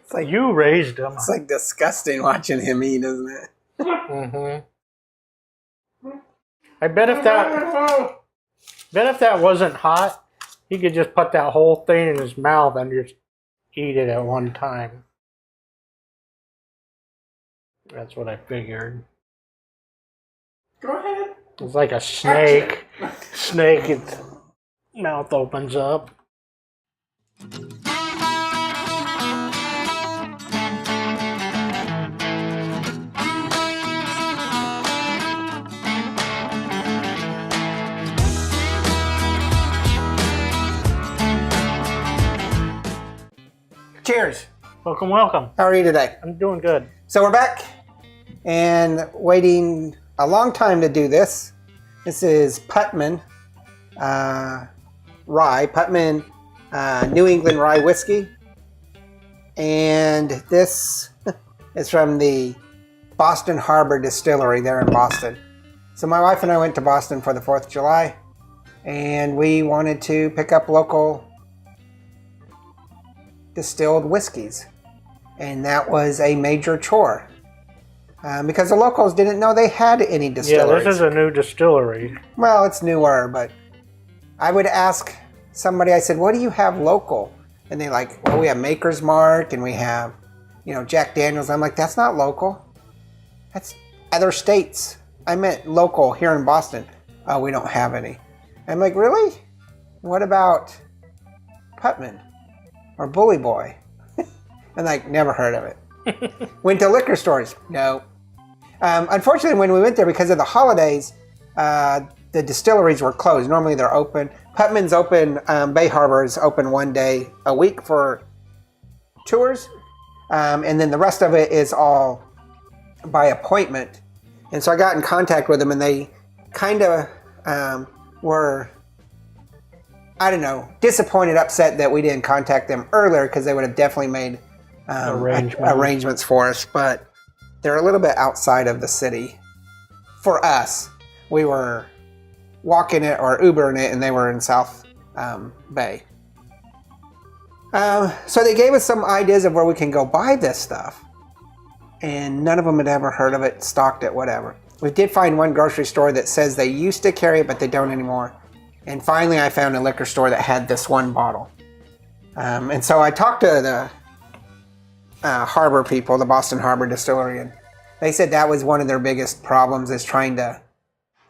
It's like you raised him. It's like disgusting watching him eat, isn't it? Mm-hmm. I bet if that wasn't hot, he could just put that whole thing in his mouth and just eat it at one time. That's what I figured. Go ahead. It's like a snake. Snake, its mouth opens up. Cheers. Welcome, welcome. How are you today? I'm doing good. So we're back and waiting a long time to do this. This is Putnam Rye, Putnam New England Rye Whiskey. And this is from the Boston Harbor Distillery there in Boston. So my wife and I went to Boston for the 4th of July, and we wanted to pick up local distilled whiskeys. And that was a major chore because the locals didn't know they had any distilleries. Yeah, this is a new distillery. Well, it's newer, but I would ask somebody, I said, what do you have local? And they're like, well, we have Maker's Mark and we have, Jack Daniels. I'm like, that's not local. That's other states. I meant local here in Boston. Oh, we don't have any. I'm like, really? What about Putnam or Bully Boy? And never heard of it. Went to liquor stores. No. Unfortunately, when we went there, because of the holidays, the distilleries were closed. Normally they're open. Putnam's open. Bay Harbor is open one day a week for tours. And then the rest of it is all by appointment. And so I got in contact with them, and they kind of were, disappointed, upset that we didn't contact them earlier, because they would have definitely made arrangements for us. But they're a little bit outside of the city. For us, we were walking it or Ubering it, and they were in South Bay. So they gave us some ideas of where we can go buy this stuff. And none of them had ever heard of it, stocked it, whatever. We did find one grocery store that says they used to carry it, but they don't anymore. And finally, I found a liquor store that had this one bottle. And so I talked to the harbor people, the Boston Harbor Distillery, and they said that was one of their biggest problems, is trying to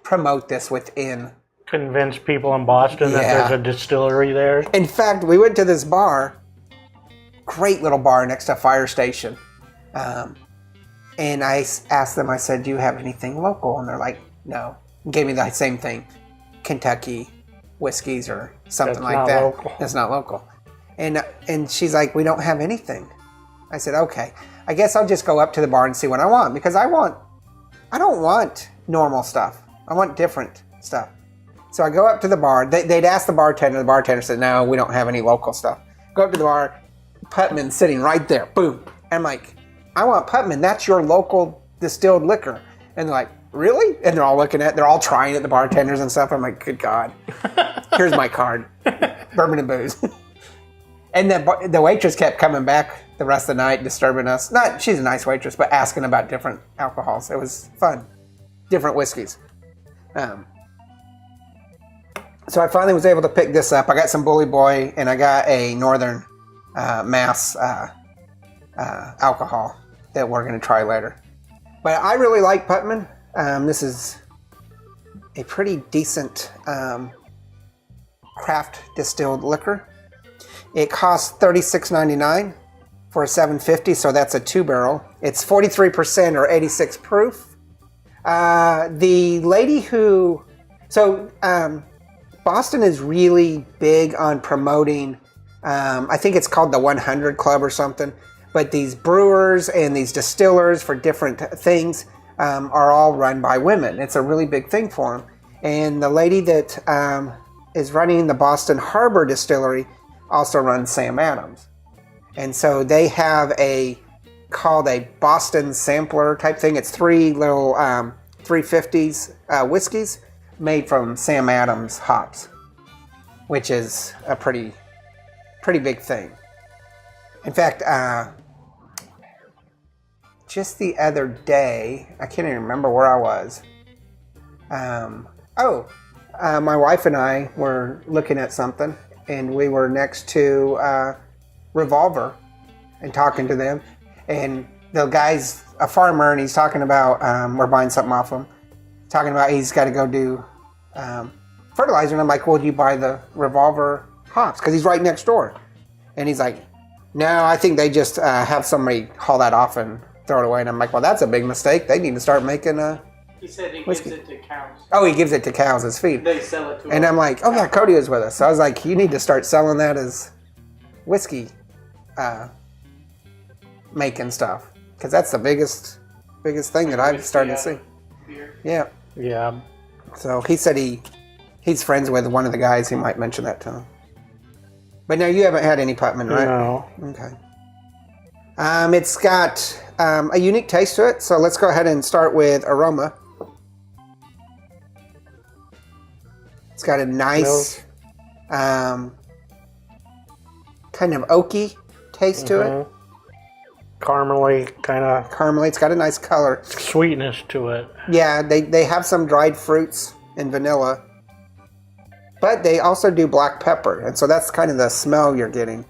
promote this within. Convince people in Boston that there's a distillery there. In fact, we went to this bar, great little bar next to a fire station. And I asked them, I said, do you have anything local? And they're like, no. And gave me the same thing, Kentucky whiskeys or something like that. Local. It's not local. And she's like, we don't have anything. I said, okay, I guess I'll just go up to the bar and see what I want, because I don't want normal stuff. I want different stuff. So I go up to the bar. They'd ask the bartender said, no, we don't have any local stuff. Go up to the bar, Putnam sitting right there, boom. And I'm like, I want Putnam, that's your local distilled liquor. And they're like, really? And they're all trying it, the bartenders and stuff. I'm like, good God, here's my card, Bourbonandbooze. And the waitress kept coming back the rest of the night, disturbing us. She's a nice waitress, but asking about different alcohols. It was fun. Different whiskeys. So I finally was able to pick this up. I got some Bully Boy, and I got a Northern Mass alcohol that we're going to try later. But I really like Putnam. This is a pretty decent craft distilled liquor. It costs $36.99 for a 750, so that's a 2-barrel. It's 43% or 86 proof. The lady who... So Boston is really big on promoting, I think it's called the 100 Club or something, but these brewers and these distillers for different things are all run by women. It's a really big thing for them. And the lady that is running the Boston Harbor Distillery also runs Sam Adams. And so they have called a Boston Sampler type thing. It's 3 little 350s whiskeys made from Sam Adams hops, which is a pretty big thing. In fact, just the other day, I can't even remember where I was. My wife and I were looking at something, and we were next to Revolver and talking to them. And the guy's a farmer, and he's talking about, we're buying something off him, talking about he's got to go do fertilizer. And I'm like, well, do you buy the Revolver hops? Because he's right next door. And he's like, no, I think they just have somebody haul that off and throw it away. And I'm like, well, that's a big mistake. They need to start making He said he whiskey. gives it to cows. Oh, he gives it to cows as feed. They sell it to And I'm like, oh yeah, Cody was with us. So I was like, you need to start selling that as whiskey making stuff. Because that's the biggest thing that I've started to see. Beer. Yeah. Yeah. So he said he's friends with one of the guys. He might mention that to him. But now you haven't had any Putnam, right? No. Okay. It's got a unique taste to it. So let's go ahead and start with aroma. It's got a nice kind of oaky taste to it. Caramely, kind of. Caramely. It's got a nice color. Sweetness to it. Yeah, they have some dried fruits and vanilla. But they also do black pepper. And so that's kind of the smell you're getting.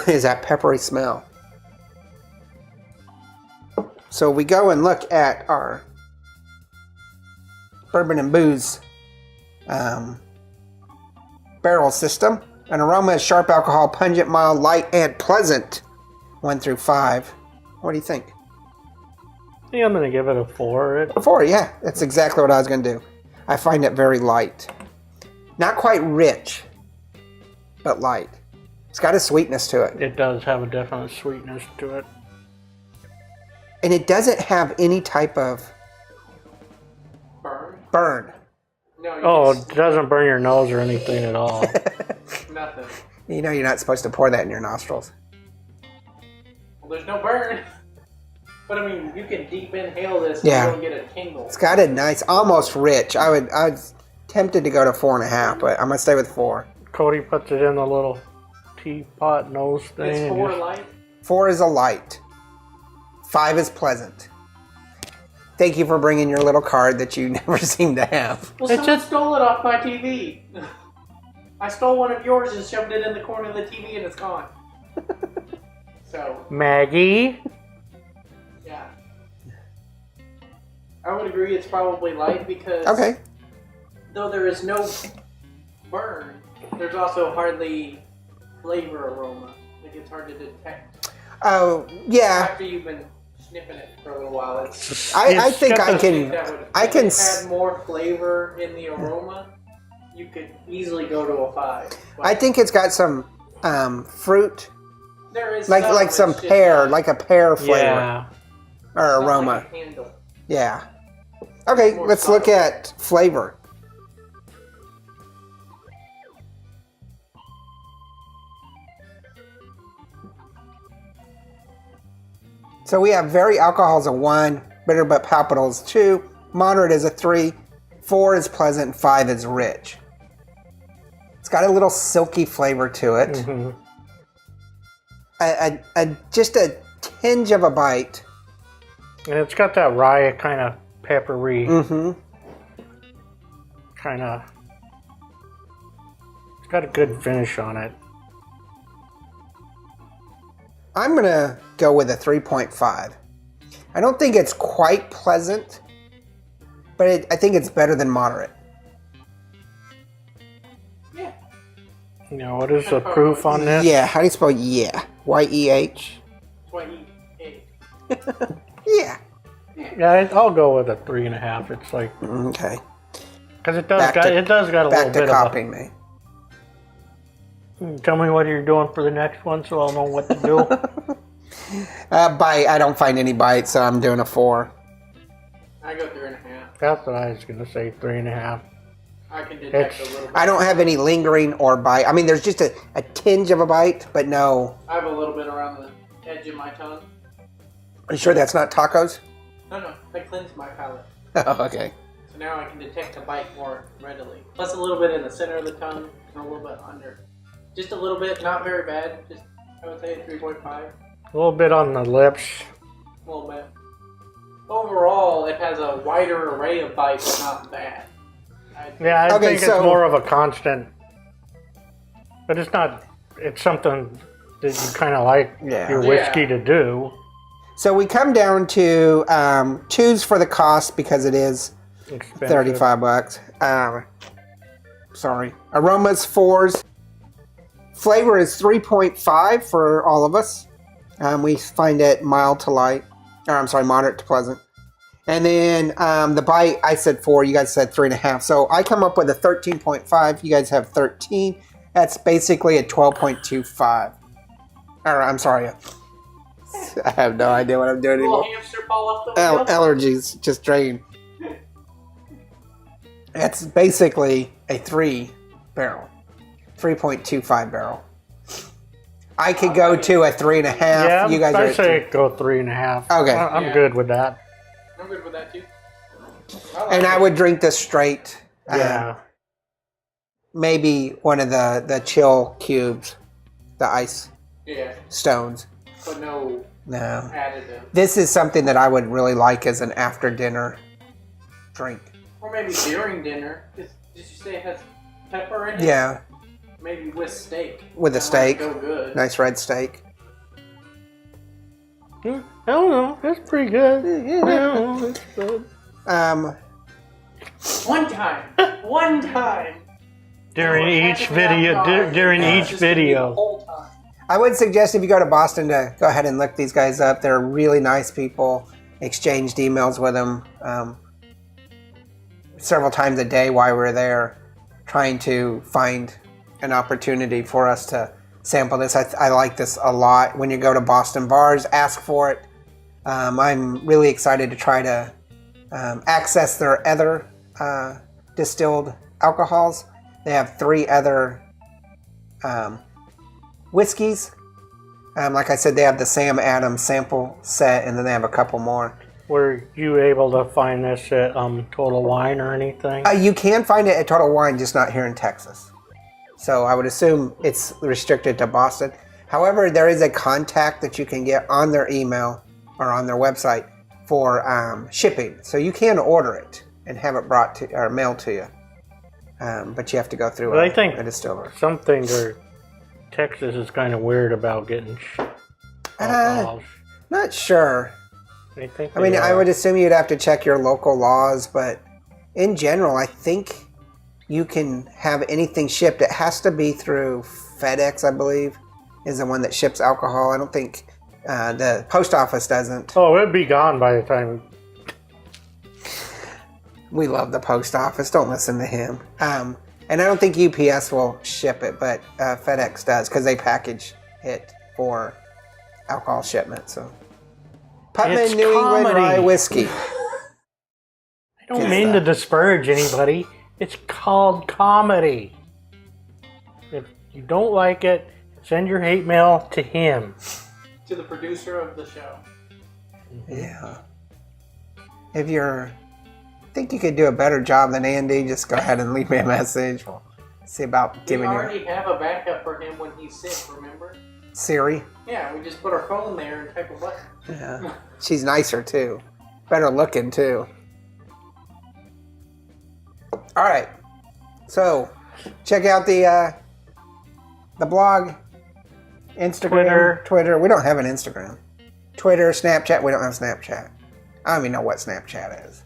Is that peppery smell. So we go and look at our Bourbon and Booze barrel system. An aroma is sharp alcohol, pungent, mild, light, and pleasant. 1 through 5. What do you think? Yeah, I'm going to give it a 4. 4, yeah. That's exactly what I was going to do. I find it very light. Not quite rich, but light. It's got a sweetness to it. It does have a definite sweetness to it. And it doesn't have any type of burn. No, it doesn't burn your nose or anything at all. Nothing. You know you're not supposed to pour that in your nostrils. Well, there's no burn. But I mean, you can deep inhale this and Yeah. you don't get a tingle. It's got a nice, almost rich. I was tempted to go to 4.5, but I'm going to stay with 4. Cody puts it in the little teapot nose thing. It's and 4 just- light. 4 is a light. 5 is pleasant. Thank you for bringing your little card that you never seem to have. Well, It's someone just- stole it off my TV. I stole one of yours and shoved it in the corner of the TV and it's gone. So, Maggie? yeah. I would agree it's probably light because Okay. though there is no burn, there's also hardly flavor aroma. Like it's hard to detect. Oh, yeah. After you've been sniffing it for a little while, it's I It's think got I the- can. that would, I if can it had more flavor in the aroma, you could easily go to a 5. But I think it's got some fruit, there is like it's some just pear, not- like a pear flavor Yeah. or it's not aroma. like a handle. Yeah. Okay, More let's look subtle. at flavor. So we have very alcohol is a 1, bitter but palpable is 2, moderate is a 3, 4 is pleasant, 5 is rich. It's got a little silky flavor to it. Mhm. Just a tinge of a bite. And it's got that rye kind of peppery Mm-hmm. kind of. It's got a good finish on it. I'm going to go with a 3.5. I don't think it's quite pleasant, but I think it's better than moderate. Yeah. You know, what is the proof on this? Yeah, how do you spell yeah? Y-E-H? That's why you ate. Yeah. Yeah, I'll go with a 3.5. It's like, Okay. because it does Back got to- it does got a little Back to bit copying me. of. Tell me what you're doing for the next one, so I'll know what to do. Bite, I don't find any bite, so I'm doing a 4. I go 3.5. That's what I was gonna say. 3.5. I can detect It's- a little bit. I don't have any lingering or bite. I mean, there's just a tinge of a bite, but no. I have a little bit around the edge of my tongue. Are you sure that's not tacos? No, that cleansed my palate. Oh, okay. So now I can detect the bite more readily. Plus a little bit in the center of the tongue and a little bit under. Just a little bit, not very bad. Just, I would say a 3.5. A little bit on the lips. A little bit. Overall, it has a wider array of bites, but not bad. Yeah, I Okay, think so- it's more of a constant. But it's not. It's something that you kind of like Yeah. your whiskey to do. So we come down to choose for the cost because it is Expensive. $35. Sorry. Aromas 4s. Flavor is 3.5 for all of us. We find it mild to light. Or I'm sorry, moderate to pleasant. And then the bite, I said 4. You guys said 3.5. So I come up with a 13.5. You guys have 13. That's basically a 12.25. Or I'm sorry. I have no idea what I'm doing Little anymore. hamster fall off the wheel. Allergies just drain. It's basically a 3.25 barrel. I could go to a 3.5. Yeah, You guys I are say go 3.5. Okay. I'm Yeah. good with that. I'm good with that too. and I would drink this straight. Yeah. Maybe one of the chill cubes, the ice Yeah, stones. but no No. additive. This is something that I would really like as an after dinner drink. Or maybe during dinner. Did you say it has pepper in it? Yeah, Maybe with steak. with a That steak. might Go good. Nice red steak. I don't know. That's pretty good. Yeah, it's good. One time. One time. During We're each having that video, time. during Yeah, each it's just gonna be the video. whole time. I would suggest if you go to Boston to go ahead and look these guys up. They're really nice people. Exchanged emails with them several times a day while we were there, trying to find an opportunity for us to sample this. I like this a lot. When you go to Boston bars, ask for it. I'm really excited to try to access their other distilled alcohols. They have 3 other whiskeys. Like I said, they have the Sam Adams sample set, and then they have a couple more. Were you able to find this at Total Wine or anything? You can find it at Total Wine, just not here in Texas. So I would assume it's restricted to Boston. However, there is a contact that you can get on their email or on their website for shipping. So you can order it and have it brought to or mailed to you. But you have to go through Well, I think a distiller. something or Texas is kind of weird about getting alcohols. Not sure. I think. I mean, they I are. would assume you'd have to check your local laws, but in general, I think you can have anything shipped. It has to be through FedEx, I believe, is the one that ships alcohol. I don't think the post office doesn't. Oh, it'd be gone by the time. We love the post office. Don't listen to him. And I don't think UPS will ship it, but FedEx does because they package it for alcohol shipment. So, Putnam It's New England comedy. Rye Whiskey. I don't Get mean that. to disparage anybody. It's called comedy. If you don't like it, send your hate mail to him. To the producer of the show. Yeah. If you're think you could do a better job than Andy, just go ahead and leave me a message. We'll see about We giving you already have a backup for him when he's sick, remember? Siri. Yeah, we just put our phone there and type a button. Yeah. She's nicer too. Better looking too. All right. So, check out the blog, Instagram, Twitter. We don't have an Instagram. Twitter, Snapchat. We don't have Snapchat. I don't even know what Snapchat is.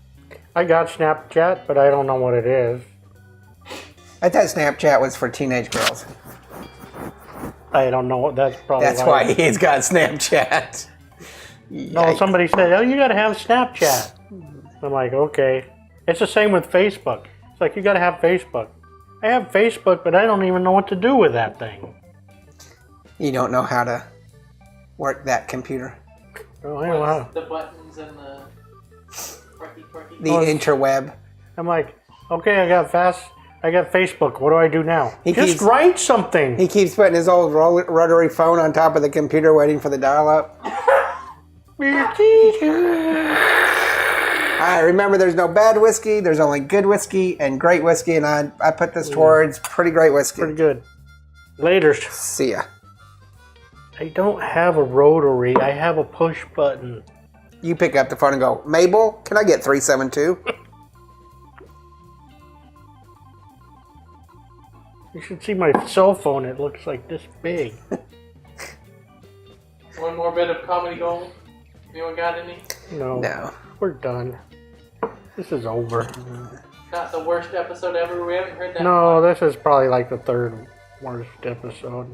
I got Snapchat, but I don't know what it is. I thought Snapchat was for teenage girls. I don't know what that's probably. That's why he's got Snapchat. No, Yikes. somebody said, "Oh, you got to have Snapchat." I'm like, okay. It's the same with Facebook. It's like you got to have Facebook. I have Facebook, but I don't even know what to do with that thing. You don't know how to work that computer. Oh, I don't know. The buttons and the quirky. The interweb. I'm like, okay, I got Facebook. What do I do now? He Just keeps- write something. He keeps putting his old rotary phone on top of the computer waiting for the dial-up. All right, remember there's no bad whiskey. There's only good whiskey and great whiskey, and I put this towards pretty great whiskey. Pretty good. Later. See ya. I don't have a rotary. I have a push button. You pick up the phone and go, Mabel, can I get 372? You should see my cell phone. It looks like this big. One more bit of comedy gold. Anyone got any? No. No. We're done. This is over. Not the worst episode ever. We haven't heard that. No, this is probably like the third worst episode.